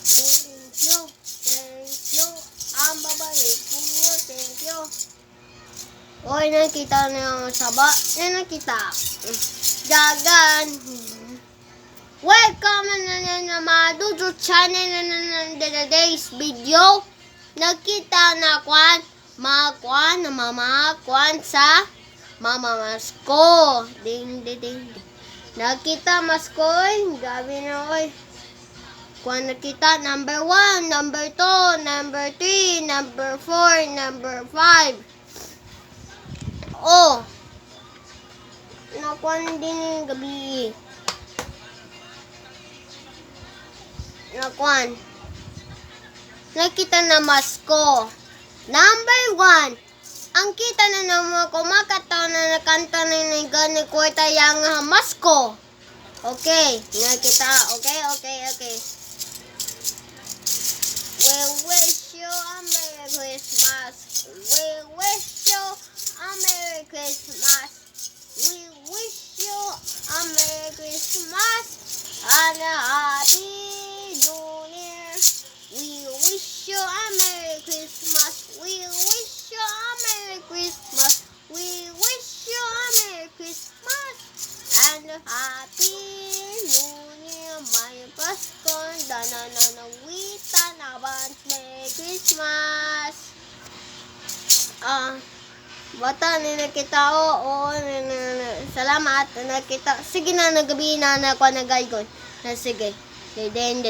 Thank you. Thank you. Ang babalik niyo. Thank you. Oy, nakita na yung saba. Nakita. Dagan. Welcome na Madudu channel na today's video. Nakita na kwan na mama kwan sa mama masko. Ding ding ding. Nakita maskoy, gabi na oy. Kung nakita, number 1, number 2, number 3, number 4, number 5. Oh. Nakuan din yung gabi. Nakuan. Nakita na masko. Number 1. Ang kita na naman kumakataw na nakanta na yung gani kwarta yung masko. Okay. Nakita. Okay. We wish you a Merry Christmas. We wish you a Merry Christmas. We wish you a Merry Christmas and a Happy New Year. We wish you a Merry Christmas. We wish you a Merry Christmas. We wish you a Merry Christmas and a Happy New Year. May Pasko, danananawitan, abang Merry Christmas. Bata ni nakita salamat nakita. Sige na nagabi na ako nagaygon. Na sige. Den.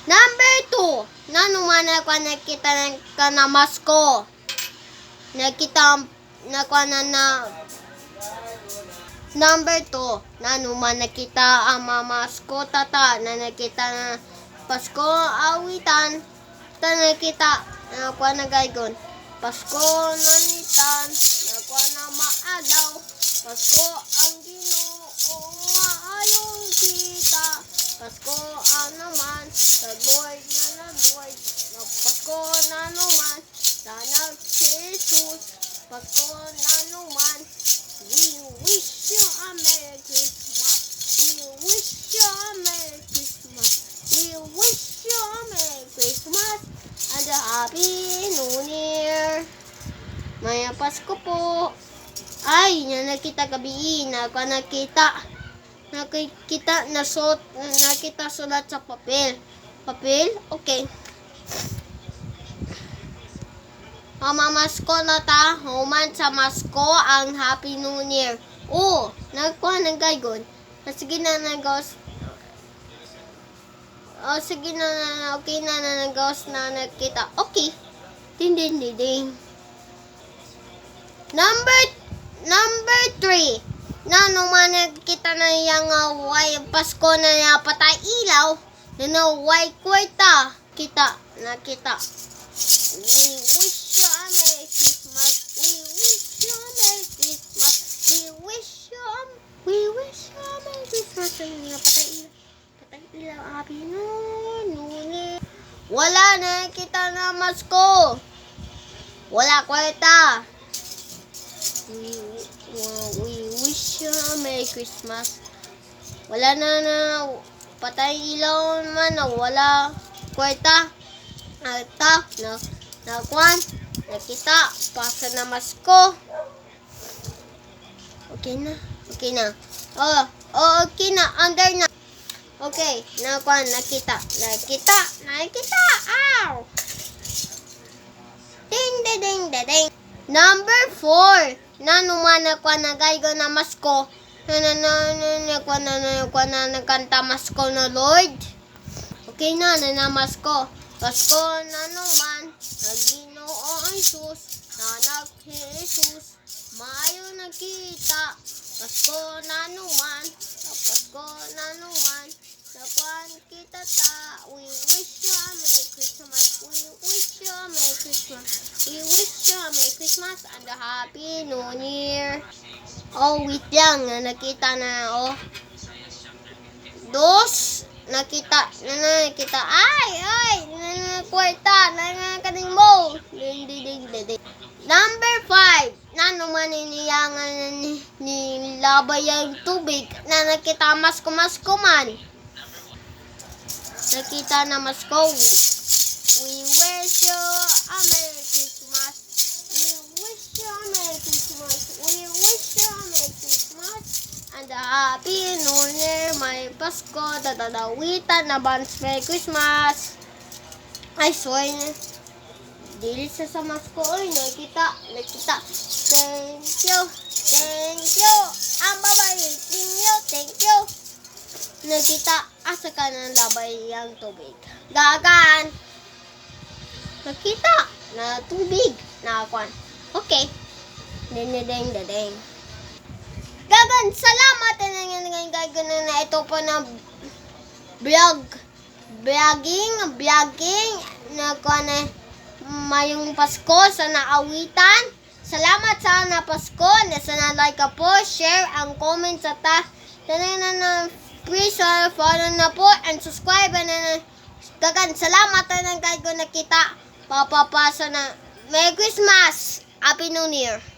Number 2. Nanuman ako nakita ka na masko. Nakita na Number 2. Nanuman nakita ang mamasko tata na nakita na Pasko awitan. Ta nakita na ako nagaygon. Pasko nanitan, nakuha na maadaw. Pasko ang Ginoo, maayong kita. Pasko ang naman, sa Lord na nag-Lord. Pasko na naman, sana si Jesus. Pasko na naman, we wish you a Merry Christmas. We wish you a Merry Christmas. We wish you a Merry Christmas. And a Happy New Year. May Pasko po. Ay, nakita gabi na ako nakita sulat sa papel. Okay. Mamasko na ta, human sa masko ang Happy New Year. Oh, nagkuha ng gaygon. Sige na nagos. Oh, sige na, okay na nagos na nakita. Okay. Ding. Number 3. Naman nakita na yung Pasko na napatay ilaw. Na white kwarta. Nakita. We wish you a Merry Christmas. We wish you a Merry Christmas. We wish you a Merry Christmas. Napatay ilaw. Happy New Year. Wala na kita na masko. Wala kwarta. We wish you a Merry Christmas. Wala na patay ilaw naman na wala kwarta. Nakwan. Nakita. Pasa na masko. Okay na. Oh, okay na. Under na. Okay, nakwan, nakita. Ow! Ding. Number 4. Nanuman ako nagaygo na masko. Nakanta masko na Lord. Okay na masko. Pasko nanuman. Ginoo ang Jesus. Nanak Jesus. Maayo nakita. Pasko nanuman. Nakuan kita ta. We wish you a Merry Christmas. We wish you a Merry Christmas. We wish you a Merry Christmas and a Happy New Year. Oh, wait lang. Nakita na, oh. Dos. Nakita. Ay. Kwarta. Nakating mo. Ding. Number 5. Nanuman niniyangan ni labay ang tubig na nakita masko man. nakita na Pasko. We wish you a Merry Christmas. We wish you a Merry Christmas. We wish you a Merry Christmas. And a Happy New Year, may Pasko, tatadawitan, advance Merry Christmas. I swear na, dili sa Pasko, oy, nakita. Thank you. Ang babaitin nyo, thank you. Nakita, asa ka ng labay yung tubig. Gagan. Nakita na tubig. Nakakuan. Okay. Ding. Gagan, salamat na gagawin na ito po na vlogging na kuan na mayong Pasko sa naawitan. Salamat sa na Pasko na sa na-like ka po, share, ang comment sa please follow na po and subscribe na gagan. Salamat na gagawin na kita papapasa na Merry Christmas, Happy New Year.